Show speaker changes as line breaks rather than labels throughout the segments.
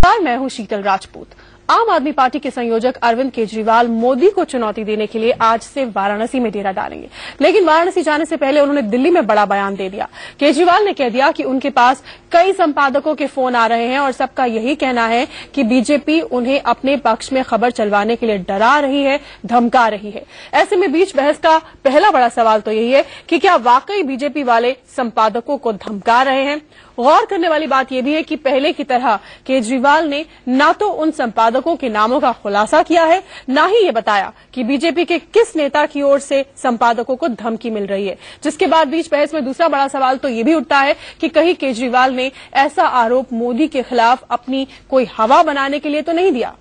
नमस्कार, मैं हूं शीतल राजपूत। आम आदमी पार्टी के संयोजक अरविंद केजरीवाल मोदी को चुनौती देने के लिए आज से वाराणसी में डेरा डालेंगे, लेकिन वाराणसी जाने से पहले उन्होंने दिल्ली में बड़ा बयान दे दिया। केजरीवाल ने कह दिया कि उनके पास कई संपादकों के फोन आ रहे हैं और सबका यही कहना है कि बीजेपी उन्हें अपने पक्ष में खबर चलवाने के लिए डरा रही है, धमका रही है। ऐसे में बीच बहस का पहला बड़ा सवाल तो यही है कि क्या वाकई बीजेपी वाले संपादकों को धमका रहे हैं। गौर करने वाली बात यह भी है कि पहले की तरह केजरीवाल ने न तो उन संपादकों के नामों का खुलासा किया है, न ही ये बताया कि बीजेपी के किस नेता की ओर से संपादकों को धमकी मिल रही है। जिसके बाद बीच बहस में दूसरा बड़ा सवाल तो ये भी उठता है कि कहीं केजरीवाल ने ऐसा आरोप मोदी के खिलाफ अपनी कोई हवा बनाने के लिए तो नहीं दिया।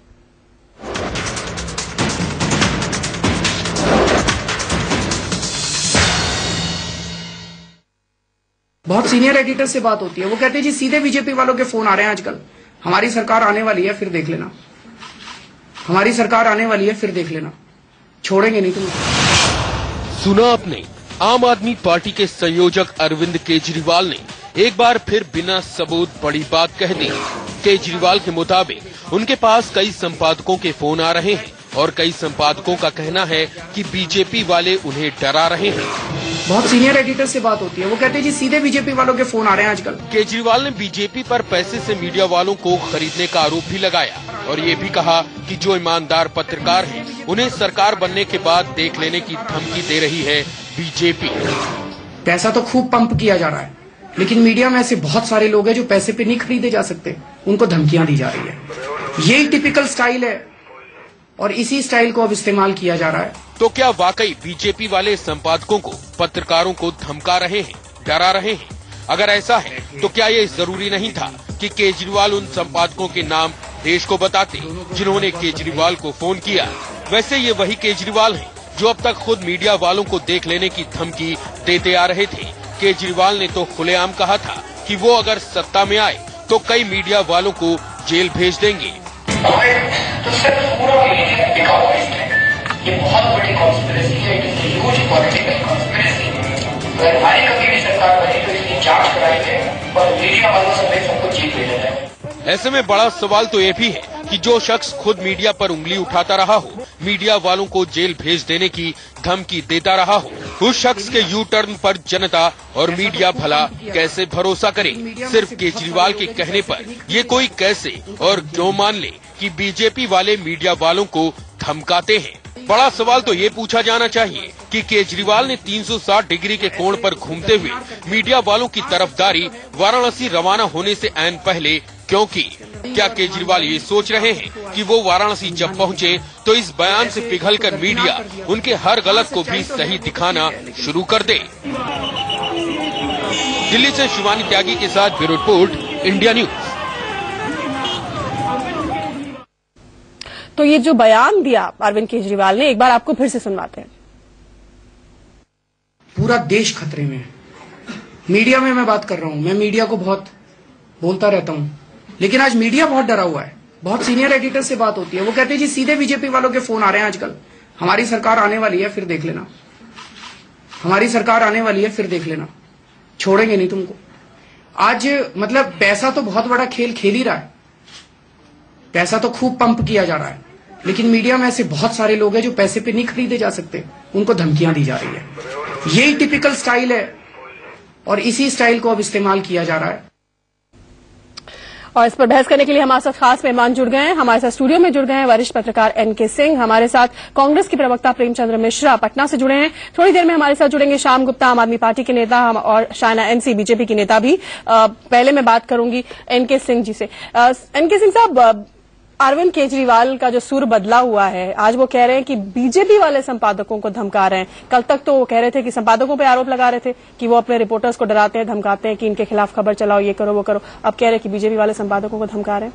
बहुत सीनियर एडिटर से बात होती है, वो कहते हैं जी सीधे बीजेपी वालों के फोन आ रहे हैं आजकल, हमारी सरकार आने वाली है फिर देख लेना, हमारी सरकार आने वाली है फिर देख लेना, छोड़ेंगे नहीं तुम।
सुना आपने, आम आदमी पार्टी के संयोजक अरविंद केजरीवाल ने एक बार फिर बिना सबूत बड़ी बात कह दी। केजरीवाल के मुताबिक उनके पास कई संपादकों के फोन आ रहे हैं और कई संपादकों का कहना है कि बीजेपी वाले उन्हें डरा रहे हैं।
बहुत सीनियर एडिटर से बात होती है, वो कहते हैं जी सीधे बीजेपी वालों के फोन आ रहे हैं आजकल।
केजरीवाल ने बीजेपी पर पैसे से मीडिया वालों को खरीदने का आरोप भी लगाया और ये भी कहा कि जो ईमानदार पत्रकार हैं उन्हें सरकार बनने के बाद देख लेने की धमकी दे रही है बीजेपी।
पैसा तो खूब पंप किया जा रहा है, लेकिन मीडिया में ऐसे बहुत सारे लोग हैं जो पैसे पे नहीं खरीदे जा सकते, उनको धमकियां दी जा रही है। यही टिपिकल स्टाइल है और इसी स्टाइल को अब इस्तेमाल किया जा रहा है।
तो क्या वाकई बीजेपी वाले संपादकों को, पत्रकारों को धमका रहे हैं, डरा रहे हैं? अगर ऐसा है तो क्या ये जरूरी नहीं था कि केजरीवाल उन संपादकों के नाम देश को बताते जिन्होंने केजरीवाल को फोन किया? वैसे ये वही केजरीवाल हैं जो अब तक खुद मीडिया वालों को देख लेने की धमकी देते आ रहे थे। केजरीवाल ने तो खुलेआम कहा था कि वो अगर सत्ता में आए तो कई मीडिया वालों को जेल भेज देंगे।
तो सिर्फ पूरा ये बहुत बड़ी कॉन्स्पिरेसी है, ह्यूज पॉलिटिकल कॉन्स्पिरेसी। अगर हमारी कभी भी सरकार बनी तो इसकी जांच कराई जाए और मीडिया वालों समेत सबको जेल भेजा जाए।
ऐसे में बड़ा सवाल तो ये भी है कि जो शख्स खुद मीडिया पर उंगली उठाता रहा हो, मीडिया वालों को जेल भेज देने की धमकी देता रहा हो, उस शख्स के यू टर्न पर जनता और मीडिया भला कैसे भरोसा करे? सिर्फ केजरीवाल के कहने पर ये कोई कैसे और क्यों मान ले कि बीजेपी वाले मीडिया वालों को धमकाते हैं? बड़ा सवाल तो ये पूछा जाना चाहिए कि केजरीवाल ने 360 डिग्री के कोण पर घूमते हुए मीडिया वालों की तरफदारी वाराणसी रवाना होने से ऐन पहले क्यों की? क्या केजरीवाल ये सोच रहे हैं कि वो वाराणसी जब पहुंचे तो इस बयान से पिघलकर मीडिया उनके हर गलत को भी सही दिखाना शुरू कर दे? दिल्ली से शिवानी त्यागी के साथ ब्यूरो रिपोर्ट, इंडिया न्यूज।
तो ये जो बयान दिया अरविंद केजरीवाल ने, एक बार आपको फिर से सुनवाते हैं।
पूरा देश खतरे में है। मीडिया में मैं बात कर रहा हूं, मैं मीडिया को बहुत बोलता रहता हूं, लेकिन आज मीडिया बहुत डरा हुआ है। बहुत सीनियर एडिटर से बात होती है, वो कहते हैं जी सीधे बीजेपी वालों के फोन आ रहे हैं आजकल, हमारी सरकार आने वाली है फिर देख लेना, हमारी सरकार आने वाली है फिर देख लेना, छोड़ेंगे नहीं तुमको। आज मतलब पैसा तो बहुत बड़ा खेल खेल ही रहा है, पैसा तो खूब पंप किया जा रहा है, लेकिन मीडिया में ऐसे बहुत सारे लोग हैं जो पैसे पे नहीं खरीदे जा सकते, उनको धमकियां दी जा रही है। यही टिपिकल स्टाइल है और इसी स्टाइल को अब इस्तेमाल किया जा रहा है।
और इस पर बहस करने के लिए हमारे साथ खास मेहमान जुड़ गए हैं। हमारे साथ स्टूडियो में जुड़ गए हैं वरिष्ठ पत्रकार एनके सिंह, हमारे साथ कांग्रेस के प्रवक्ता प्रेमचंद्र मिश्रा पटना से जुड़े हैं। थोड़ी देर में हमारे साथ जुड़ेंगे श्याम गुप्ता, आम आदमी पार्टी के नेता, और शायना एनसी बीजेपी की नेता भी। पहले मैं बात करूंगी एनके सिंह जी से। एनके सिंह साहब, अरविंद केजरीवाल का जो सुर बदला हुआ है, आज वो कह रहे हैं कि बीजेपी वाले संपादकों को धमका रहे हैं। कल तक तो वो कह रहे थे कि संपादकों पे आरोप लगा रहे थे कि वो अपने रिपोर्टर्स को डराते हैं, धमकाते हैं कि इनके खिलाफ खबर चलाओ, ये करो वो करो। अब कह रहे हैं कि बीजेपी वाले संपादकों को धमका रहे हैं।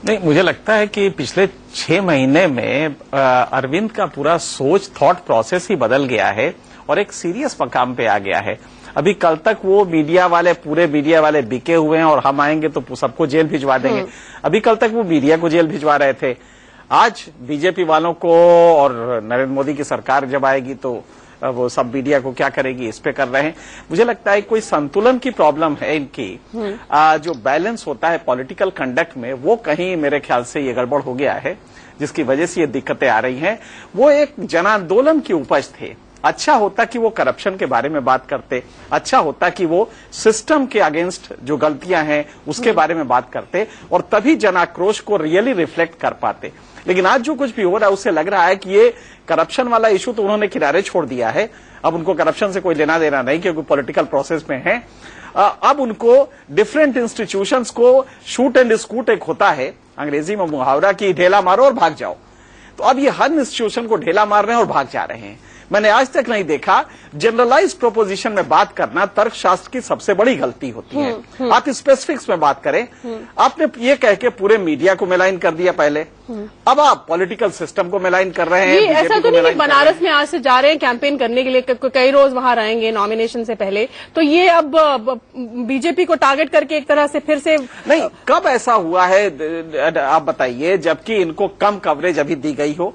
नहीं, मुझे लगता है कि पिछले 6 महीने में अरविंद का पूरा सोच, थॉट प्रोसेस ही बदल गया है और एक सीरियस मकाम पे आ गया है। अभी कल तक वो मीडिया वाले, पूरे मीडिया वाले बिके हुए हैं और हम आएंगे तो सबको जेल भिजवा देंगे। अभी कल तक वो मीडिया को जेल भिजवा रहे थे। आज बीजेपी वालों को और नरेंद्र मोदी की सरकार जब आएगी तो वो सब मीडिया को क्या करेगी इस पे कर रहे हैं। मुझे लगता है कोई संतुलन की प्रॉब्लम है इनकी। जो बैलेंस होता है पॉलिटिकल कंडक्ट में, वो कहीं मेरे ख्याल से ये गड़बड़ हो गया है, जिसकी वजह से ये दिक्कतें आ रही हैं। वो एक जन आंदोलन की उपज थे। अच्छा होता कि वो करप्शन के बारे में बात करते, अच्छा होता कि वो सिस्टम के अगेंस्ट जो गलतियां हैं उसके बारे में बात करते, और तभी जन आक्रोश को रियली रिफ्लेक्ट कर पाते। लेकिन आज जो कुछ भी हो रहा है उससे लग रहा है कि ये करप्शन वाला इशू तो उन्होंने किनारे छोड़ दिया है। अब उनको करप्शन से कोई लेना देना नहीं, क्योंकि पॉलिटिकल प्रोसेस में है। अब उनको डिफरेंट इंस्टीट्यूशंस को शूट एंड स्कूट एक होता है अंग्रेजी में मुहावरा की ढेला मारो और भाग जाओ। तो अब ये हर इंस्टीट्यूशन को ढेला मार रहे हैं और भाग जा रहे हैं। मैंने आज तक नहीं देखा, जनरलाइज्ड प्रोपोजिशन में बात करना तर्कशास्त्र की सबसे बड़ी गलती होती है। आप स्पेसिफिक्स में बात करें। आपने ये कह के पूरे मीडिया को मिलाइन कर दिया पहले, अब आप पॉलिटिकल सिस्टम को मिलाइन कर रहे हैं।
ऐसा तो नहीं, बनारस में आज से जा रहे हैं कैंपेन करने के लिए, कई रोज वहां रहेंगे नॉमिनेशन से पहले, तो ये अब बीजेपी को टारगेट करके एक तरह से फिर से
नहीं। कब ऐसा हुआ है आप बताइए, जबकि इनको कम कवरेज अभी दी गई हो।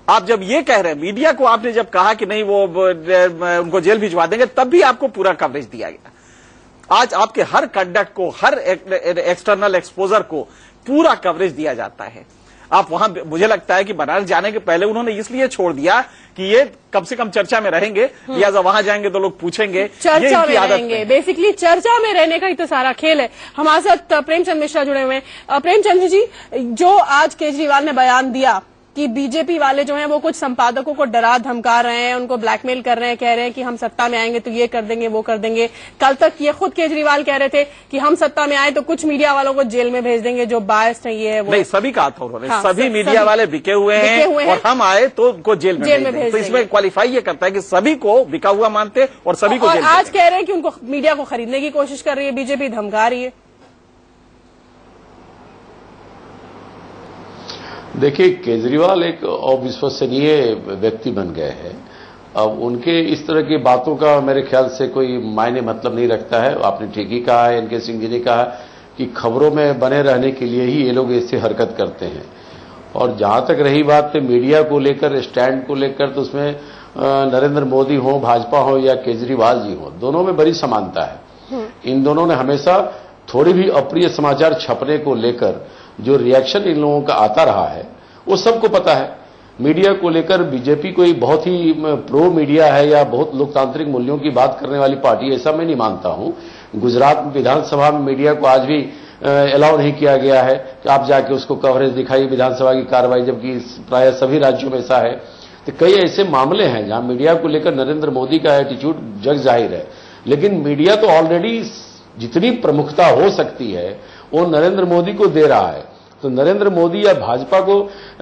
आप जब ये कह रहे हैं, मीडिया को आपने जब कहा कि नहीं वो उनको जेल भिजवा देंगे, तब भी आपको पूरा कवरेज दिया गया। आज आपके हर कंडक्ट को, हर एक्सटर्नल एक्सपोजर को पूरा कवरेज दिया जाता है। आप वहां, मुझे लगता है कि बनारस जाने के पहले उन्होंने इसलिए छोड़ दिया कि ये कम से कम चर्चा में रहेंगे, या जब वहां जाएंगे तो लोग पूछेंगे।
चर्चा में रहेंगे, बेसिकली चर्चा में रहने का ही तो सारा खेल है। हमारे साथ प्रेमचंद मिश्रा जुड़े हुए हैं। प्रेमचंद जी, जो आज केजरीवाल ने बयान दिया कि बीजेपी वाले जो हैं वो कुछ संपादकों को डरा धमका रहे हैं, उनको ब्लैकमेल कर रहे हैं, कह रहे हैं कि हम सत्ता में आएंगे तो ये कर देंगे वो कर देंगे। कल तक ये खुद केजरीवाल कह रहे थे कि हम सत्ता में आए तो कुछ मीडिया वालों को जेल में भेज देंगे जो बायस्ड है, ये है वो।
नहीं, सभी कहा था उन्होंने। हाँ, सभी मीडिया वाले बिके हुए हैं और हम आए तो उनको जेल में भेज देंगे। तो इसमें क्वालिफाई ये करता है कि सभी को बिका हुआ मानते और सभी को जेल।
आज कह रहे हैं कि उनको मीडिया को खरीदने की कोशिश कर रही है बीजेपी, धमका रही है।
देखिए, केजरीवाल एक अविश्वसनीय व्यक्ति बन गए हैं। अब उनके इस तरह की बातों का मेरे ख्याल से कोई मायने मतलब नहीं रखता है। आपने ठीक ही कहा है, एनके सिंह जी ने कहा कि खबरों में बने रहने के लिए ही ये लोग ऐसे हरकत करते हैं। और जहां तक रही बात मीडिया को लेकर, स्टैंड को लेकर, तो उसमें नरेंद्र मोदी हो, भाजपा हो या केजरीवाल जी हो, दोनों में बड़ी समानता है। इन दोनों ने हमेशा थोड़ी भी अप्रिय समाचार छपने को लेकर जो रिएक्शन इन लोगों का आता रहा है वो सबको पता है। मीडिया को लेकर बीजेपी कोई बहुत ही प्रो मीडिया है या बहुत लोकतांत्रिक मूल्यों की बात करने वाली पार्टी, ऐसा मैं नहीं मानता हूं। गुजरात विधानसभा में मीडिया को आज भी अलाउ नहीं किया गया है कि आप जाके उसको कवरेज दिखाइए विधानसभा की कार्रवाई, जबकि प्राय सभी राज्यों में ऐसा है। तो कई ऐसे मामले हैं जहां मीडिया को लेकर नरेंद्र मोदी का एटीट्यूड जग जाहिर है। लेकिन मीडिया तो ऑलरेडी जितनी प्रमुखता हो सकती है वो नरेंद्र मोदी को दे रहा है। तो नरेंद्र मोदी या भाजपा को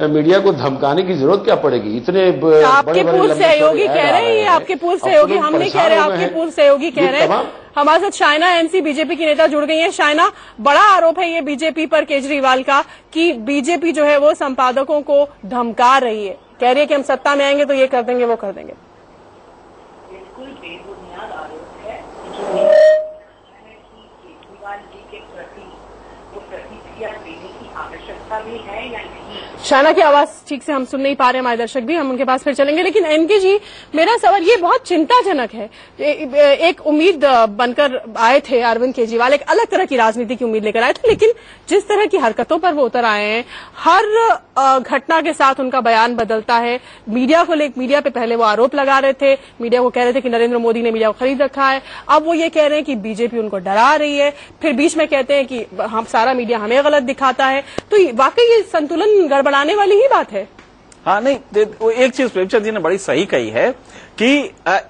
मीडिया को धमकाने की जरूरत क्या पड़ेगी? इतने
आपके पूर्व सहयोगी कह रहे हैं, आपके पूर्व सहयोगी, हम नहीं कह रहे, आपके पूर्व सहयोगी कह रहे हैं। हमारे साथ शाइना एमसी बीजेपी की नेता जुड़ गई हैं। शाइना, बड़ा आरोप है ये बीजेपी पर केजरीवाल का कि बीजेपी जो है वो संपादकों को धमका रही है, कह रही है कि हम सत्ता में आएंगे तो ये कर देंगे वो कर देंगे।
बिल्कुल बेबुनियाद आरोप है। केजरीवाल जी के प्रति वो प्रतिक्रिया देने की आवश्यकता भी है या नहीं?
शाइना की आवाज ठीक से हम सुन नहीं पा रहे, हमारे दर्शक भी, हम उनके पास फिर चलेंगे। लेकिन एनके जी, मेरा सवाल ये बहुत चिंताजनक है। एक उम्मीद बनकर आए थे अरविंद केजरीवाल, एक अलग तरह की राजनीति की उम्मीद लेकर आए थे, लेकिन जिस तरह की हरकतों पर वो उतर आए हैं, हर घटना के साथ उनका बयान बदलता है। मीडिया पे पहले वो आरोप लगा रहे थे, मीडिया को कह रहे थे कि नरेंद्र मोदी ने मीडिया को खरीद रखा है। अब वो ये कह रहे हैं कि बीजेपी उनको डरा रही है, फिर बीच में कहते हैं कि हम सारा मीडिया हमें गलत दिखाता है। तो वाकई ये संतुलन गड़बड़ाने वाली ही बात है।
हाँ, नहीं, एक चीज प्रेमचंद जी ने बड़ी सही कही है कि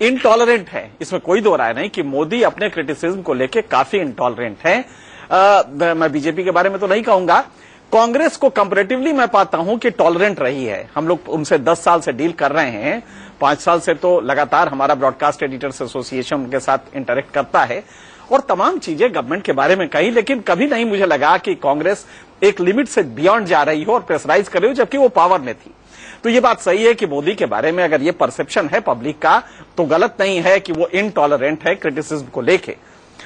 इनटॉलरेंट है, इसमें कोई दो राय नहीं कि मोदी अपने क्रिटिसिज्म को लेके काफी इनटॉलरेंट है। मैं बीजेपी के बारे में तो नहीं कहूंगा, कांग्रेस को कंपैरेटिवली मैं पाता हूं कि टॉलरेंट रही है। हम लोग उनसे 10 साल से डील कर रहे हैं, 5 साल से तो लगातार हमारा ब्रॉडकास्ट एडिटर्स एसोसिएशन उनके साथ इंटरेक्ट करता है और तमाम चीजें गवर्नमेंट के बारे में कही, लेकिन कभी नहीं मुझे लगा कि कांग्रेस एक लिमिट से बियॉन्ड जा रही हो और प्रेशराइज कर रही हो, जबकि वो पावर में थी। तो ये बात सही है कि मोदी के बारे में अगर ये परसेप्शन है पब्लिक का, तो गलत नहीं है कि वो इनटॉलरेंट है क्रिटिसिज्म को लेके।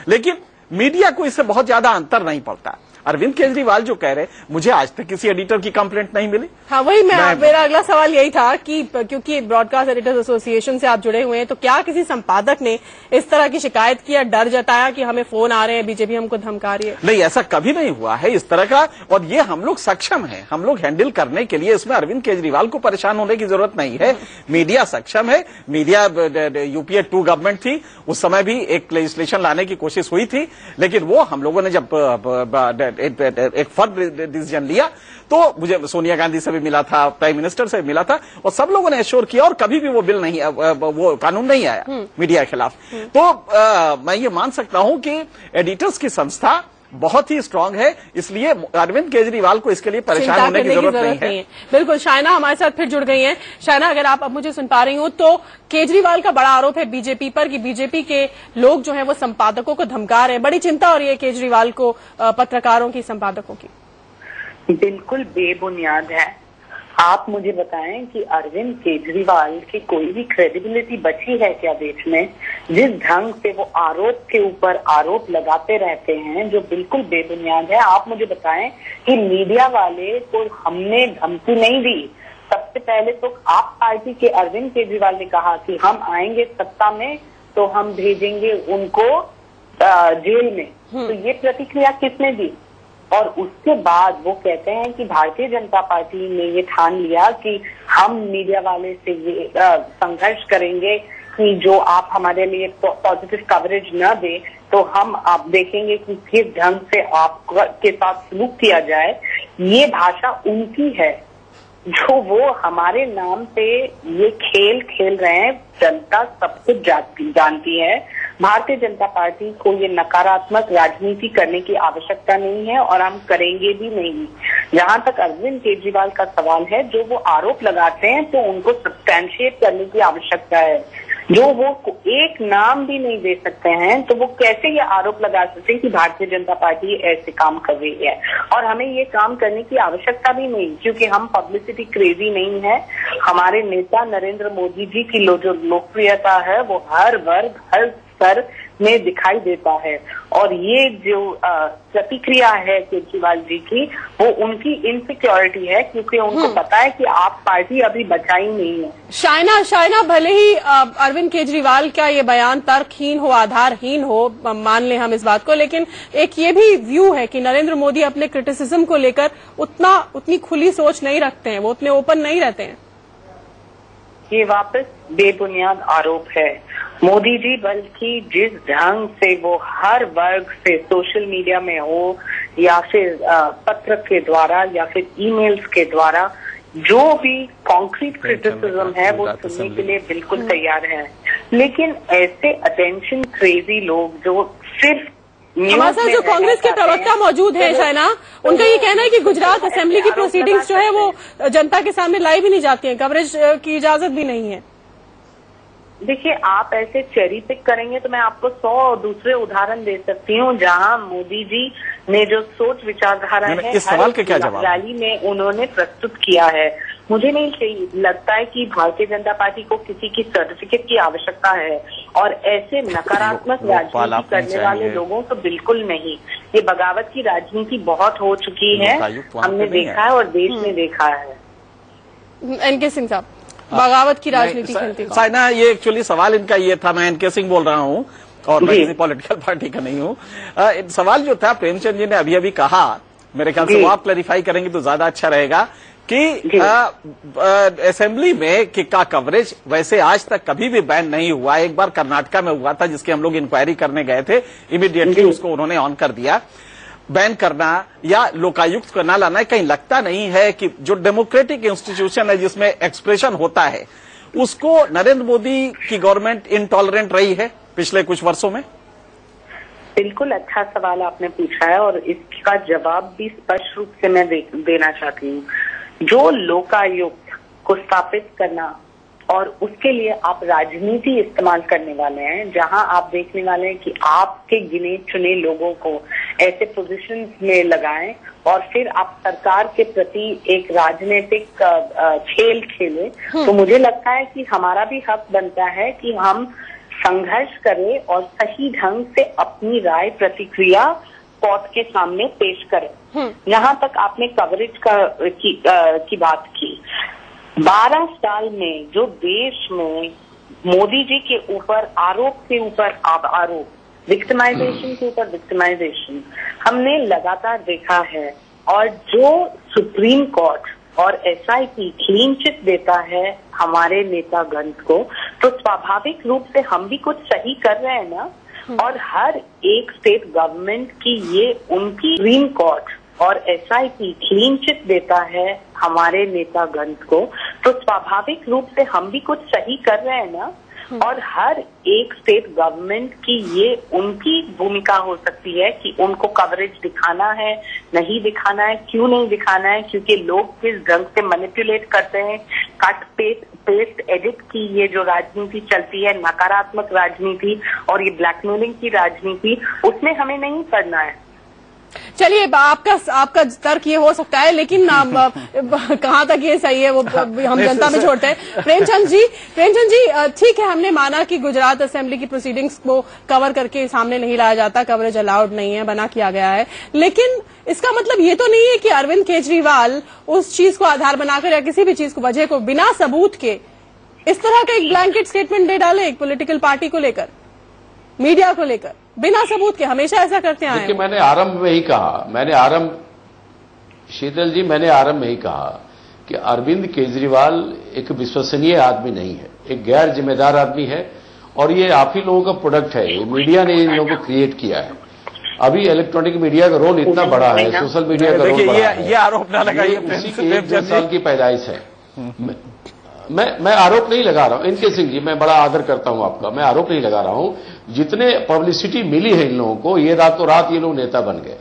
लेकिन मीडिया को इससे बहुत ज्यादा अंतर नहीं पड़ता। अरविंद केजरीवाल जो कह रहे हैं, मुझे आज तक किसी एडिटर की कंप्लेंट नहीं मिली।
हाँ, वही मेरा अगला सवाल यही था कि क्योंकि ब्रॉडकास्ट एडिटर्स एसोसिएशन से आप जुड़े हुए हैं, तो क्या किसी संपादक ने इस तरह की शिकायत की या डर जताया कि हमें फोन आ रहे हैं, बीजेपी हमको धमका रही है?
नहीं, ऐसा कभी नहीं हुआ है इस तरह का, और ये हम लोग सक्षम हैं, हम लोग हैंडल करने के लिए। इसमें अरविंद केजरीवाल को परेशान होने की जरूरत नहीं है। मीडिया सक्षम है। मीडिया यूपीए 2 गवर्नमेंट थी, उस समय भी एक लेजिस्लेशन लाने की कोशिश हुई थी, लेकिन वो हम लोगों ने जब एक फर्म डिसीजन लिया तो मुझे सोनिया गांधी से भी मिला था, प्राइम मिनिस्टर से भी मिला था, और सब लोगों ने एश्योर किया, और कभी भी वो बिल नहीं, वो कानून नहीं आया मीडिया के खिलाफ। तो मैं ये मान सकता हूं कि एडिटर्स की संस्था बहुत ही स्ट्रांग है, इसलिए अरविंद केजरीवाल को इसके लिए परेशान होने की जरूरत नहीं है।
बिल्कुल। शाइना हमारे साथ फिर जुड़ गई हैं। शाइना, अगर आप अब मुझे सुन पा रही हो, तो केजरीवाल का बड़ा आरोप है बीजेपी पर कि बीजेपी के लोग जो हैं वो संपादकों को धमका रहे हैं। बड़ी चिंता हो रही है केजरीवाल को पत्रकारों की, संपादकों की।
बिल्कुल बेबुनियाद है। आप मुझे बताएं कि अरविंद केजरीवाल की कोई भी क्रेडिबिलिटी बची है क्या देश में? जिस ढंग से वो आरोप के ऊपर आरोप लगाते रहते हैं जो बिल्कुल बेबुनियाद है। आप मुझे बताएं कि मीडिया वाले को हमने धमकी नहीं दी। सबसे पहले तो आप पार्टी के अरविंद केजरीवाल ने कहा कि हम आएंगे सत्ता में तो हम भेजेंगे उनको जेल में। तो ये प्रतिक्रिया किसने दी? और उसके बाद वो कहते हैं कि भारतीय जनता पार्टी ने ये ठान लिया कि हम मीडिया वाले से ये संघर्ष करेंगे कि जो आप हमारे लिए पॉजिटिव कवरेज न दे तो हम आप देखेंगे कि किस ढंग से आपके साथ सलूक किया जाए। ये भाषा उनकी है जो वो हमारे नाम पे ये खेल खेल रहे हैं। जनता सब कुछ जानती है। भारतीय जनता पार्टी को ये नकारात्मक राजनीति करने की आवश्यकता नहीं है और हम करेंगे भी नहीं। जहां तक अरविंद केजरीवाल का सवाल है, जो वो आरोप लगाते हैं तो उनको सब्सटैंशिएट करने की आवश्यकता है। जो वो एक नाम भी नहीं दे सकते हैं तो वो कैसे ये आरोप लगा सकते हैं कि भारतीय जनता पार्टी ऐसे काम कर रही है? और हमें ये काम करने की आवश्यकता भी नहीं, क्योंकि हम पब्लिसिटी क्रेजी नहीं है। हमारे नेता नरेंद्र मोदी जी की जो लोकप्रियता है वो हर वर्ग हर स्तर में दिखाई देता है। और ये जो प्रतिक्रिया है केजरीवाल जी की, वो उनकी इनसिक्योरिटी है, क्योंकि उनको पता है कि आप पार्टी अभी बचाई नहीं है।
शाइना, भले ही अरविंद केजरीवाल का ये बयान तर्कहीन हो, आधारहीन हो, मान लें हम इस बात को, लेकिन एक ये भी व्यू है कि नरेंद्र मोदी अपने क्रिटिसिज्म को लेकर उतनी खुली सोच नहीं रखते हैं, वो उतने ओपन नहीं रहते हैं।
ये वापस बेबुनियाद आरोप है। मोदी जी बल्कि जिस ढंग से वो हर वर्ग से सोशल मीडिया में हो या फिर पत्र के द्वारा या फिर ईमेल्स के द्वारा जो भी कॉन्क्रीट क्रिटिसिज्म है वो सुनने के लिए बिल्कुल तैयार है। लेकिन ऐसे अटेंशन क्रेजी लोग जो सिर्फ
हमारे साथ जो कांग्रेस के प्रवक्ता मौजूद है शाइना, उनका ये कहना है कि गुजरात असेंबली की प्रोसीडिंग्स जो है वो जनता के सामने लाइव ही नहीं जाती हैं, कवरेज की इजाजत भी नहीं है।
देखिए, आप ऐसे चेरी पिक करेंगे तो मैं आपको 100 दूसरे उदाहरण दे सकती हूँ जहां मोदी जी ने जो सोच विचारधारा है
इस सवाल के क्या जवाब
रैली में उन्होंने प्रस्तुत किया है। मुझे नहीं लगता है कि भारतीय जनता पार्टी को किसी की सर्टिफिकेट की आवश्यकता है, और ऐसे नकारात्मक राजनीति करने वाले लोगों तो बिल्कुल नहीं। ये बगावत की राजनीति बहुत हो चुकी है, हमने देखा है और देश ने देखा है।
एनके सिंह साहब, बगावत की राजनीति खेलती
साइना, ये एक्चुअली सवाल इनका ये था। मैं एनके सिंह बोल रहा हूँ और मैं किसी पॉलिटिकल पार्टी का नहीं हूँ। सवाल जो था, प्रेमचंद जी ने अभी अभी कहा, मेरे ख्याल से वो आप क्लैरिफाई करेंगे तो ज्यादा अच्छा रहेगा कि असेंबली में का कवरेज वैसे आज तक कभी भी बैन नहीं हुआ। एक बार कर्नाटका में हुआ था जिसके हम लोग इंक्वायरी करने गए थे, इमीडिएटली उसको उन्होंने ऑन कर दिया। बैन करना या लोकायुक्त को न लाना, कहीं लगता नहीं है कि जो डेमोक्रेटिक इंस्टीट्यूशन है जिसमें एक्सप्रेशन होता है, उसको नरेंद्र मोदी की गवर्नमेंट इनटॉलरेंट रही है पिछले कुछ वर्षों में?
बिल्कुल अच्छा सवाल आपने पूछा है और इसका जवाब भी स्पष्ट रूप से मैं देना चाहती हूँ। जो लोकायुक्त को स्थापित करना और उसके लिए आप राजनीति इस्तेमाल करने वाले हैं, जहां आप देखने वाले हैं कि आपके गिने चुने लोगों को ऐसे पोजीशंस में लगाएं और फिर आप सरकार के प्रति एक राजनीतिक खेल खेलें, तो मुझे लगता है कि हमारा भी हक बनता है कि हम संघर्ष करें और सही ढंग से अपनी राय प्रतिक्रिया कोर्ट के सामने पेश करें। यहाँ तक आपने कवरेज की बात की। 12 साल में जो देश में मोदी जी के ऊपर आरोप के ऊपर आरोप, विक्टिमाइजेशन के ऊपर विक्टिमाइजेशन हमने लगातार देखा है, और जो सुप्रीम कोर्ट और एसआईटी क्लीन चिट देता है हमारे नेतागण को, तो स्वाभाविक रूप से हम भी कुछ सही कर रहे हैं ना। और हर एक स्टेट गवर्नमेंट की ये उनकी सुप्रीम कोर्ट और एसआईटी क्लीन चिट देता है हमारे नेतागण को, तो स्वाभाविक रूप से हम भी कुछ सही कर रहे हैं ना। और हर एक स्टेट गवर्नमेंट की ये उनकी भूमिका हो सकती है कि उनको कवरेज दिखाना है, नहीं दिखाना है। क्यों नहीं दिखाना है? क्योंकि लोग किस ढंग से मैनिपुलेट करते हैं, कट पेस्ट एडिट की ये जो राजनीति चलती है, नकारात्मक राजनीति और ये ब्लैकमेलिंग की राजनीति, उसमें हमें नहीं पड़ना है।
चलिए, आपका तर्क ये हो सकता है, लेकिन कहाँ तक ये सही है वो हम जनता में छोड़ते हैं। प्रेमचंद जी, ठीक है, हमने माना कि गुजरात असेंबली की प्रोसीडिंग्स को कवर करके सामने नहीं लाया जाता, कवरेज अलाउड नहीं है, बना किया गया है, लेकिन इसका मतलब ये तो नहीं है कि अरविंद केजरीवाल उस चीज को आधार बनाकर या किसी भी चीज को, वजह को बिना सबूत के इस तरह का एक ब्लैंकेट स्टेटमेंट दे डाले एक पॉलिटिकल पार्टी को लेकर, मीडिया को लेकर, बिना सबूत के। हमेशा ऐसा करते आए।
देखिए, मैंने आरंभ में ही कहा, शीतल जी, मैंने आरंभ में ही कहा कि अरविंद केजरीवाल एक विश्वसनीय आदमी नहीं है, एक गैर जिम्मेदार आदमी है, और ये आप ही लोगों का प्रोडक्ट है। ये मीडिया ने इन लोगों को क्रिएट किया है। अभी इलेक्ट्रॉनिक मीडिया का रोल इतना बड़ा है, सोशल मीडिया का रोल बड़ा है।
ये आरोप ना लगाइए,
उसी की 1-2 साल की पैदाइश है। मैं आरोप नहीं लगा रहा हूं, इनके सिंह जी, मैं बड़ा आदर करता हूं आपका, मैं आरोप नहीं लगा रहा हूं। जितने पब्लिसिटी मिली है इन लोगों को, ये रातों रात ये लोग नेता बन गए।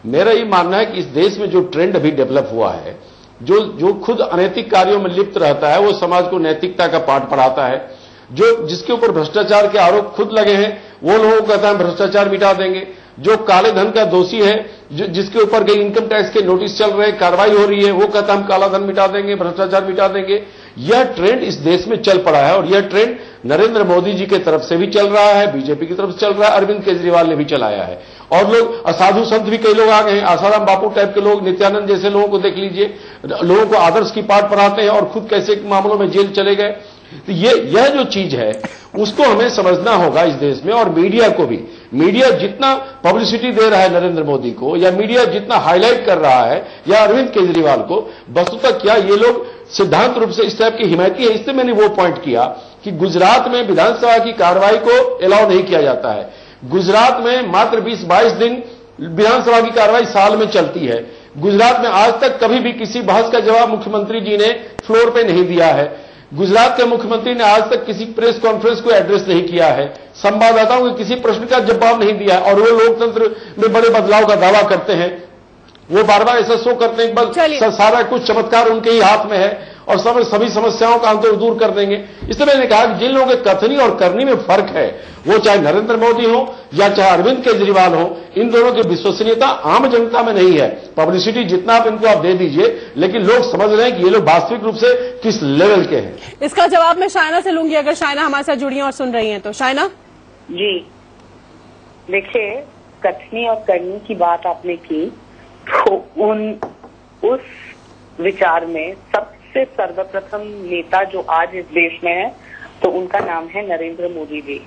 मेरा ये मानना है कि इस देश में जो ट्रेंड अभी डेवलप हुआ है, जो खुद अनैतिक कार्यों में लिप्त रहता है वो समाज को नैतिकता का पाठ पढ़ाता है। जिसके ऊपर भ्रष्टाचार के आरोप खुद लगे हैं वो लोगों को कहता है भ्रष्टाचार मिटा देंगे। जो काले धन का दोषी है, जिसके ऊपर कई इनकम टैक्स के नोटिस चल रहे, कार्रवाई हो रही है, वो कहता हम काला धन मिटा देंगे, भ्रष्टाचार मिटा देंगे। यह ट्रेंड इस देश में चल पड़ा है, और यह ट्रेंड नरेंद्र मोदी जी की तरफ से भी चल रहा है, बीजेपी की तरफ से चल रहा है, अरविंद केजरीवाल ने भी चलाया है। और लोग असाधु संत भी कई लोग आ गए हैं, आसाराम बापू टाइप के लोग, नित्यानंद जैसे लोगों को देख लीजिए, लोगों को आदर्श की पाठ पढ़ाते हैं और खुद कैसे मामलों में जेल चले गए। तो यह जो चीज है उसको हमें समझना होगा इस देश में। और मीडिया को भी, मीडिया जितना पब्लिसिटी दे रहा है नरेंद्र मोदी को, या मीडिया जितना हाईलाइट कर रहा है या अरविंद केजरीवाल को, वस्तुतः क्या ये लोग सिद्धांत रूप से इस टाइप की हिमायती है। इससे मैंने वो पॉइंट किया कि गुजरात में विधानसभा की कार्रवाई को अलाउ नहीं किया जाता है। गुजरात में मात्र 20-22 दिन विधानसभा की कार्रवाई साल में चलती है। गुजरात में आज तक कभी भी किसी बहस का जवाब मुख्यमंत्री जी ने फ्लोर पे नहीं दिया है। गुजरात के मुख्यमंत्री ने आज तक किसी प्रेस कॉन्फ्रेंस को एड्रेस नहीं किया है, संवाददाताओं को किसी प्रश्न का जवाब नहीं दिया है, और वो लोकतंत्र में बड़े बदलाव का दावा करते हैं। वो बार बार ऐसा शो करते हैं बस सारा कुछ चमत्कार उनके ही हाथ में है और सभी समस्याओं का अंत दूर कर देंगे। इसलिए मैंने कहा कि जिन लोगों के कथनी और करनी में फर्क है, वो चाहे नरेंद्र मोदी हो या चाहे अरविंद केजरीवाल हो, इन दोनों की विश्वसनीयता आम जनता में नहीं है। पब्लिसिटी जितना आप दे दीजिए, लेकिन लोग समझ रहे हैं कि ये लोग वास्तविक रूप से किस लेवल के हैं।
इसका जवाब मैं शायना से लूंगी, अगर शायना हमारे साथ जुड़ी हैं और सुन रही हैं तो। शायना
जी, देखिए, कथनी और करनी की बात आपने की, तो उस विचार में सबसे सर्वप्रथम नेता जो आज इस देश में है, तो उनका नाम है नरेंद्र मोदी जी।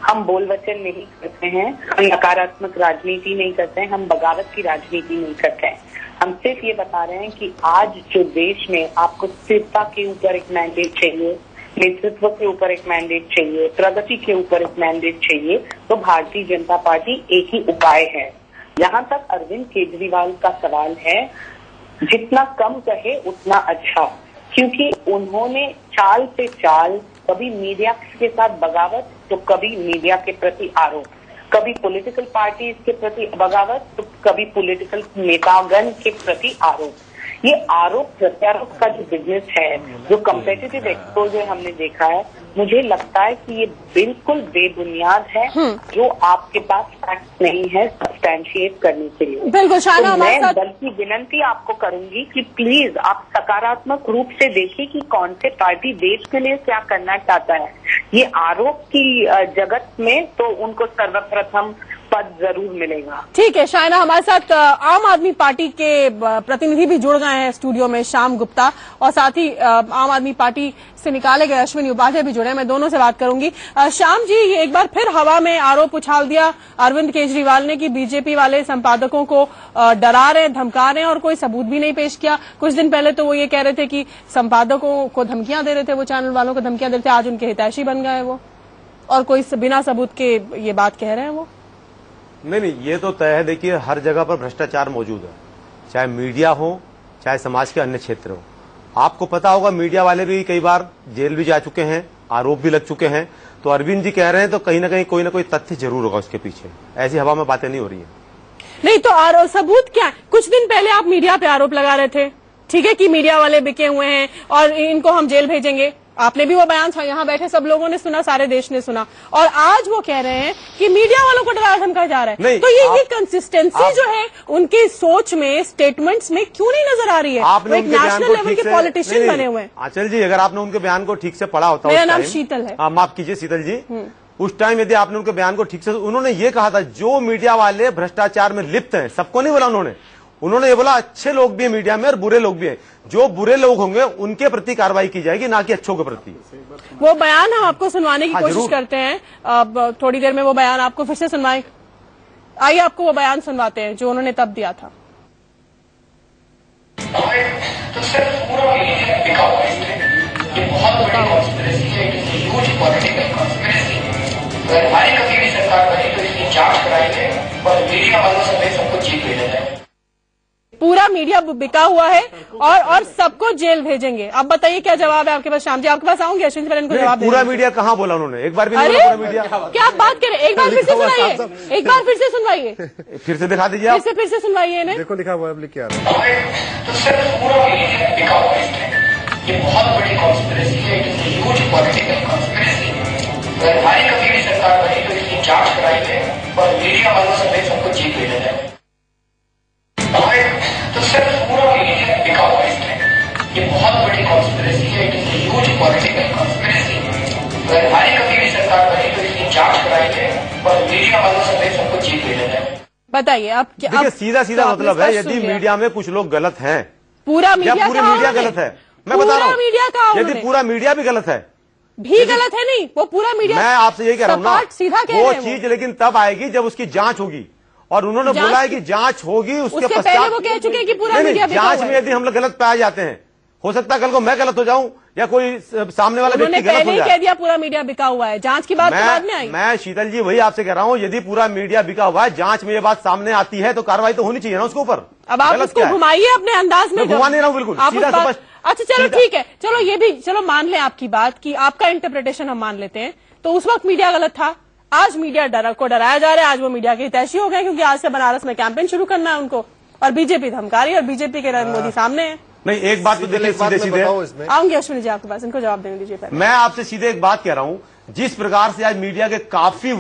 हम बोल वचन नहीं करते हैं, हम नकारात्मक राजनीति नहीं करते हैं, हम बगावत की राजनीति नहीं करते हैं। हम सिर्फ ये बता रहे हैं कि आज जो देश में आपको स्थिरता के ऊपर एक मैंडेट चाहिए, नेतृत्व के ऊपर एक मैंडेट चाहिए, प्रगति के ऊपर एक मैंडेट चाहिए, तो भारतीय जनता पार्टी एक ही उपाय है। जहां तक अरविंद केजरीवाल का सवाल है, जितना कम कहे उतना अच्छा, क्योंकि उन्होंने चाल पे चाल, कभी मीडिया के साथ बगावत तो कभी मीडिया के प्रति आरोप, कभी पॉलिटिकल पार्टीज के प्रति बगावत तो कभी पॉलिटिकल नेतागण के प्रति आरोप। ये आरोप प्रत्यारोप का जो बिजनेस है, जो कम्पिटिटिव एक्सपोजर हमने देखा है, मुझे लगता है कि ये बिल्कुल बेबुनियाद है, जो आपके पास फैक्ट नहीं है सब्सटैंशिएट करने के लिए।
बिल्कुल शायना,
तो मैं बल्कि विनंती आपको करूंगी कि प्लीज आप सकारात्मक रूप से देखिए कि कौन से पार्टी देश के लिए क्या करना चाहता है। ये आरोप की जगत में तो उनको सर्वप्रथम पद जरूर मिलेगा।
ठीक है शाइना, हमारे साथ आम आदमी पार्टी के प्रतिनिधि भी जुड़ गए हैं स्टूडियो में, श्याम गुप्ता, और साथ ही आम आदमी पार्टी से निकाले गए अश्विनी उपाध्याय भी जुड़े हैं। मैं दोनों से बात करूंगी। श्याम जी, ये एक बार फिर हवा में आरोप उछाल दिया अरविंद केजरीवाल ने कि बीजेपी वाले संपादकों को डरा रहे, धमका रहे हैं और कोई सबूत भी नहीं पेश किया। कुछ दिन पहले तो वो ये कह रहे थे कि संपादकों को धमकियां दे रहे थे, वो चैनल वालों को धमकियां दे रहे थे, आज उनके हितैषी बन गए वो, और कोई बिना सबूत के ये बात कह रहे हैं वो।
नहीं, ये तो तय है। देखिए, हर जगह पर भ्रष्टाचार मौजूद है, चाहे मीडिया हो, चाहे समाज के अन्य क्षेत्र हो। आपको पता होगा, मीडिया वाले भी कई बार जेल भी जा चुके हैं, आरोप भी लग चुके हैं। तो अरविंद जी कह रहे हैं तो कहीं ना कहीं कोई ना कोई तथ्य जरूर होगा उसके पीछे, ऐसी हवा में बातें नहीं हो रही है। नहीं
तो सबूत क्या है? कुछ दिन पहले आप मीडिया पे आरोप लगा रहे थे, ठीक है, कि मीडिया वाले बिके हुए हैं और इनको हम जेल भेजेंगे। आपने भी वो बयान यहाँ बैठे सब लोगों ने सुना, सारे देश ने सुना, और आज वो कह रहे हैं कि मीडिया वालों को डरा धमकाया जा रहा है। तो ये कंसिस्टेंसी जो है उनकी सोच में, स्टेटमेंट्स में क्यों नहीं नजर आ रही है?
आपने
एक नेशनल लेवल के पॉलिटिशियन बने हुए हैं।
आंचल जी, अगर आपने उनके बयान को ठीक से पढ़ा होता,
मेरा नाम शीतल है।
माफ कीजिए शीतल जी, उस टाइम यदि आपने उनके बयान को ठीक से, उन्होंने ये कहा था जो मीडिया वाले भ्रष्टाचार में लिप्त हैं, सबको नहीं बोला उन्होंने ये बोला अच्छे लोग भी हैं मीडिया में और बुरे लोग भी हैं, जो बुरे लोग होंगे उनके प्रति कार्रवाई की जाएगी, ना कि अच्छों के प्रति। वो बयान हम आपको सुनवाने की कोशिश करते हैं, अब थोड़ी देर में वो बयान आपको फिर से सुनवाएं। आइए आपको वो बयान सुनवाते हैं जो उन्होंने तब दिया था।
तो सिर्फ पूरा मीडिया बिका हुआ है, ये बहुत बड़ी कॉन्स्पिरेसी है, ह्यूज पॉलिटिकल कॉन्स्पिरेसी। अगर हमारी कभी भी सरकार बनी तो इसकी जांच कराएंगे और मीडिया वालों समेत सबको जेल भेजा जाएगा।
पूरा मीडिया बिका हुआ है और सबको जेल भेजेंगे। अब बताइए क्या जवाब है आपके पास? श्याम जी आपके पास आऊंगी, अश्विन जी इनको जवाब। पूरा मीडिया कहाँ बोला उन्होंने? एक बार भी नहीं बोला पूरा मीडिया। क्या आप बात करें? एक बार फिर से सुनाइए, एक बार फिर से सुनवाइए, फिर से दिखा दीजिए, फिर से सुनवाइए इन्हें। देखो लिखा हुआ है क्या?
तो सिर्फ पूरा मीडिया बिका हुआ है, ये बहुत बड़ी कॉन्स्पिरेसी है, ह्यूज पॉलिटिकल कॉन्स्पिरेसी। अगर हमारी कभी भी सरकार बनी तो इसकी जांच कराएंगे और मीडिया वालों समेत सबको जेल भेजा जाएगा। तो सिर्फ पूरा मीडिया बिका हुआ है, ये बहुत बड़ी कॉन्स्पिरेसी है, ह्यूज पॉलिटिकल कॉन्स्पिरेसी। अगर हमारी कभी भी सरकार बनी तो इसकी जांच कराएंगे और मीडिया वालों समेत सबको जेल भेजा जाएगा।
बताइए आप क्या?
सीधा सीधा मतलब है, यदि मीडिया में कुछ लोग गलत हैं,
पूरा मीडिया
गलत है, मैं बता रहा हूँ, यदि पूरा मीडिया भी गलत है,
भी गलत है, नहीं वो पूरा मीडिया,
मैं आपसे यही कह रहा हूँ ना,
सीधा
वो चीज लेकिन तब आएगी जब उसकी जांच होगी, और उन्होंने बोला है कि जांच होगी, उसके पश्चात
वो कह चुके हैं कि पूरा मीडिया
जांच में यदि हम लोग गलत पाए जाते हैं, हो सकता है कल को मैं गलत हो जाऊं या कोई सामने वाला व्यक्ति गलत हो जाए।
कह दिया पूरा मीडिया बिका हुआ है, जांच की बात बाद में आई।
मैं शीतल जी वही आपसे कह रहा हूं, यदि पूरा मीडिया बिका हुआ है, जांच में ये बात सामने आती है तो कार्रवाई तो होनी चाहिए ना उसके ऊपर।
अब आप उसको घुमाइए अपने अंदाज में।
घुमा नहीं रहा हूं बिल्कुल,
अच्छा चलो ठीक है, चलो ये भी चलो मान लें आपकी बात की, आपका इंटरप्रिटेशन हम मान लेते हैं। तो उस वक्त मीडिया गलत था, आज मीडिया डराया जा रहा है, आज वो मीडिया के हितैषी हो गए क्योंकि आज से बनारस में कैंपेन शुरू करना है उनको, और बीजेपी धमका रही है और बीजेपी के नरेंद्र मोदी सामने है।
नहीं, एक बात तो देखिए सीधे
आऊंगी अश्विनी जी आपके पास, इनको जवाब देने दीजिए पहले।
मैं आपसे सीधे एक बात कह रहा हूं, जिस प्रकार से आज मीडिया के काफी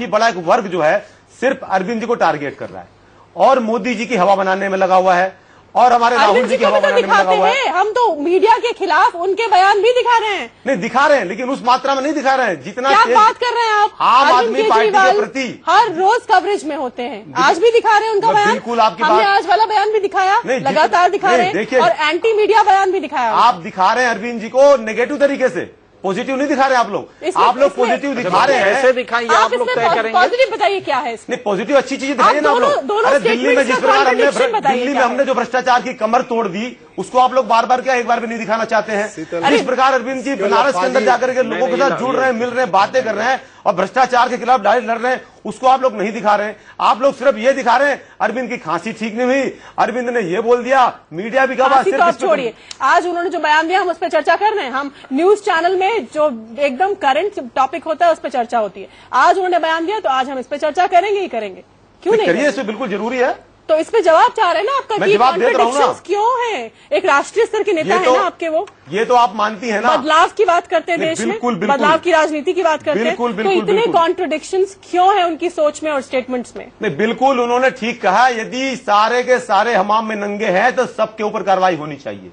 बड़ा एक वर्ग जो है सिर्फ अरविंद जी को टारगेट कर रहा है और मोदी जी की हवा बनाने में लगा हुआ है और हमारे राहुल जी की हवा बनाने में लगा हुआ है।
हम तो मीडिया के खिलाफ उनके बयान भी दिखा रहे हैं।
नहीं दिखा रहे हैं, लेकिन उस मात्रा में नहीं दिखा रहे हैं जितना।
क्या बात कर रहे हैं आप?
आम आदमी पार्टी के प्रति
हर रोज कवरेज में होते हैं, आज भी दिखा रहे हैं उनका बयान।
बिल्कुल आपकी
हमने आज वाला बयान भी दिखाया, लगातार दिखा रहे हैं, और एंटी मीडिया बयान भी दिखाया।
आप दिखा रहे हैं अरविंद जी को नेगेटिव तरीके से, पॉजिटिव नहीं दिखा रहे आप लोग पॉजिटिव दिखा रहे हैं।
ऐसे दिखाइए, आप लोग तय करेंगे।
पॉजिटिव बताइए क्या है इसमें?
नहीं, पॉजिटिव अच्छी चीजें दिखाइए ना आप लोग। अरे दिल्ली में जिस प्रकार दिल्ली में हमने जो भ्रष्टाचार की कमर तोड़ दी, उसको आप लोग बार बार क्या एक बार भी नहीं दिखाना चाहते हैं? जिस प्रकार अरविंद जी बनारस के अंदर जाकर के लोगों के साथ जुड़ रहे हैं, मिल रहे हैं, बातें कर रहे हैं और भ्रष्टाचार के खिलाफ डायरेक्ट लड़ रहे हैं, उसको आप लोग नहीं दिखा रहे हैं। आप लोग सिर्फ ये दिखा रहे हैं अरविंद की खांसी ठीक नहीं हुई, अरविंद ने ये बोल दिया, मीडिया भी कहा।
तो आप छोड़िए, आज उन्होंने जो बयान दिया हम उस पर चर्चा कर रहे हैं। हम न्यूज चैनल में जो एकदम करंट टॉपिक होता है उस पर चर्चा होती है। आज उन्होंने बयान दिया तो आज हम इस पर चर्चा करेंगे ही करेंगे, क्यों नहीं
करिए? इसमें बिल्कुल जरूरी है।
तो इस पे जवाब चाह रहे हैं ना आपका?
जवाब दे रहा हूं ना,
क्यों है? एक राष्ट्रीय स्तर के नेता है ना आपके, वो
ये तो आप मानती है ना,
बदलाव की बात करते हैं देश में, बदलाव की राजनीति की बात करते हैं, तो इतने कॉन्ट्रडिक्शंस क्यों है उनकी सोच में और स्टेटमेंट्स में?
नहीं, बिल्कुल उन्होंने ठीक कहा, यदि सारे के सारे हमाम में नंगे हैं तो सबके ऊपर कार्रवाई होनी चाहिए।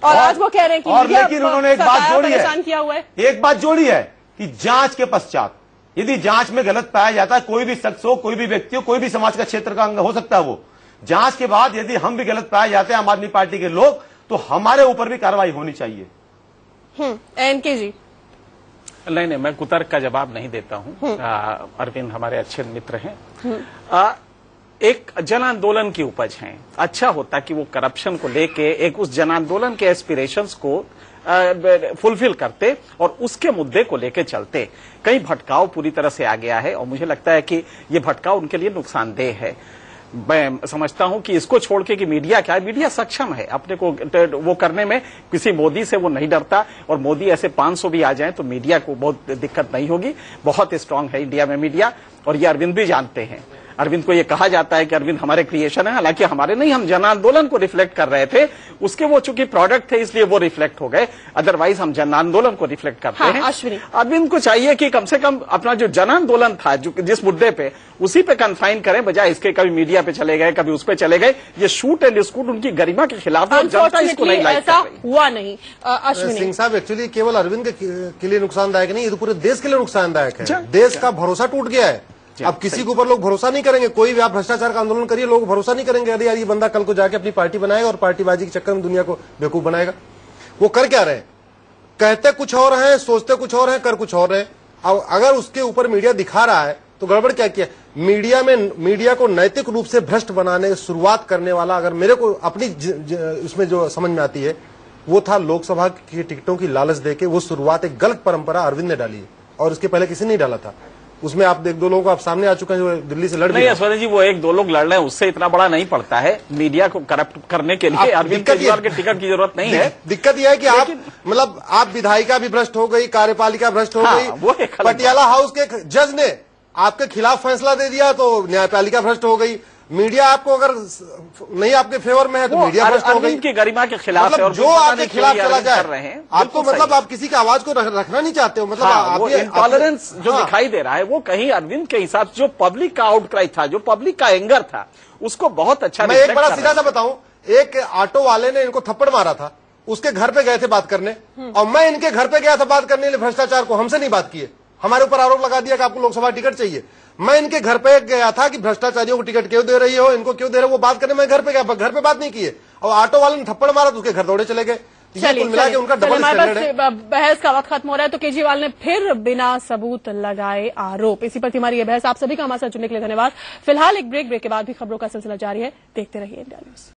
और आज वो कह रहे हैं कि
लेकिन उन्होंने एक बात जोड़ी है,
किया हुआ है,
एक बात जोड़ी है कि जांच के पश्चात यदि जांच में गलत पाया जाता है, कोई भी शख्स हो, कोई भी व्यक्ति हो, कोई भी समाज का क्षेत्र का अंग हो सकता है, वो जांच के बाद यदि हम भी गलत पाए जाते हैं आम आदमी पार्टी के लोग, तो हमारे ऊपर भी कार्रवाई होनी चाहिए।
एनके जी।
नहीं, मैं कुतर्क का जवाब नहीं देता हूं। अरविंद हमारे अच्छे मित्र हैं। एक जन आंदोलन की उपज है। अच्छा होता कि वो करप्शन को लेके एक उस जन आंदोलन के एस्पिरेशंस को फुलफिल करते और उसके मुद्दे को लेके चलते। कहीं भटकाव पूरी तरह से आ गया है और मुझे लगता है कि ये भटकाव उनके लिए नुकसानदेह है। मैं समझता हूं कि इसको छोड़ के कि मीडिया क्या है, मीडिया सक्षम है अपने को वो करने में, किसी मोदी से वो नहीं डरता और मोदी ऐसे 500 भी आ जाएं तो मीडिया को बहुत दिक्कत नहीं होगी। बहुत स्ट्रांग है इंडिया में मीडिया और ये अरविंद भी जानते हैं। अरविंद को ये कहा जाता है कि अरविंद हमारे क्रिएशन है, हालांकि हमारे नहीं, हम जन आंदोलन को रिफ्लेक्ट कर रहे थे, उसके वो चूंकि प्रोडक्ट थे इसलिए वो रिफ्लेक्ट हो गए, अदरवाइज हम जन आंदोलन को रिफ्लेक्ट करते हैं। अरविंद को चाहिए कि कम से कम अपना जो जन आंदोलन था जिस मुद्दे पे, उसी पे कन्फाइन करें, बजाय इसके कभी मीडिया पे चले गए, कभी उस पे चले गए। ये शूट एंड स्कूट उनकी गरिमा के खिलाफ है, जनता इसको नहीं लाइक कर रही।
हुआ नहीं। अश्विनी
सिंह साहब, एक्चुअली केवल अरविंद के लिए नुकसानदायक नहीं, ये तो पूरे देश के लिए नुकसानदायक है। देश का भरोसा टूट गया है। अब किसी के ऊपर लोग भरोसा नहीं करेंगे। कोई भी आप भ्रष्टाचार का आंदोलन करिए, लोग भरोसा नहीं करेंगे। अरे यार, ये बंदा कल को जाके अपनी पार्टी बनाएगा और पार्टीबाजी के चक्कर में दुनिया को बेवकूफ बनाएगा। वो कर क्या रहे हैं? कहते कुछ और हैं, सोचते कुछ और हैं, कर कुछ और है। अब अगर उसके ऊपर मीडिया दिखा रहा है तो गड़बड़ क्या किया? मीडिया को नैतिक रूप से भ्रष्ट बनाने की शुरुआत करने वाला, अगर मेरे को अपनी उसमें जो समझ में आती है, वो था लोकसभा की टिकटों की लालच देके वो शुरुआत एक गलत परंपरा अरविंद ने डाली है और उसके पहले किसी नहीं डाला था। उसमें आप एक दो लोगों को आप सामने आ चुके हैं जो दिल्ली से लड़
नहीं। यशवंत जी, वो एक दो लोग लड़ रहे हैं, उससे इतना बड़ा नहीं पड़ता है। मीडिया को करप्ट करने के लिए अरविंद केजरीवाल के टिकट की जरूरत नहीं है।
दिक्कत यह है कि आप मतलब आप विधायिका भी भ्रष्ट हो गई, कार्यपालिका भ्रष्ट हो गई। पटियाला हाउस के जज ने आपके खिलाफ फैसला दे दिया तो न्यायपालिका भ्रष्ट हो गई। मीडिया आपको अगर नहीं आपके फेवर में है तो मीडिया भ्रष्ट हो गई।
की गरिमा के खिलाफ
मतलब जो आपके खिलाफ चला जाए, आपको मतलब आप किसी की आवाज को रखना नहीं चाहते हो। मतलब
वो इंटॉलरेंस जो दिखाई दे रहा है वो कहीं अरविंद के हिसाब से जो पब्लिक का आउटक्राई था, जो पब्लिक का एंगर था, उसको बहुत अच्छा।
मैं एक बड़ा सीधा सा बताऊं, एक ऑटो वाले ने इनको थप्पड़ मारा था, उसके घर पे गए थे बात करने, और मैं इनके घर पे गया था बात करने के लिए भ्रष्टाचार को, हमसे नहीं बात किए, हमारे ऊपर आरोप लगा दिया कि आपको लोकसभा टिकट चाहिए। मैं इनके घर पे गया था कि भ्रष्टाचारियों को टिकट क्यों दे रही हो, इनको क्यों दे रहे हो, वो बात करने मैं घर पे गया, घर पे बात नहीं किए, और ऑटो वाले ने थप्पड़ मारा तो उसके घर दौड़े चले गए। मिला के उनका डबल स्टैंडर्ड है।
बहस का वक्त खत्म हो रहा है तो केजरीवाल ने फिर बिना सबूत लगाए आरोप। इसी पर थी हमारी ये बहस। आप सभी का हमारे साथ जुड़ने के लिए धन्यवाद। फिलहाल एक ब्रेक के बाद भी खबरों का सिलसिला जारी है। देखते रहिए इंडिया न्यूज।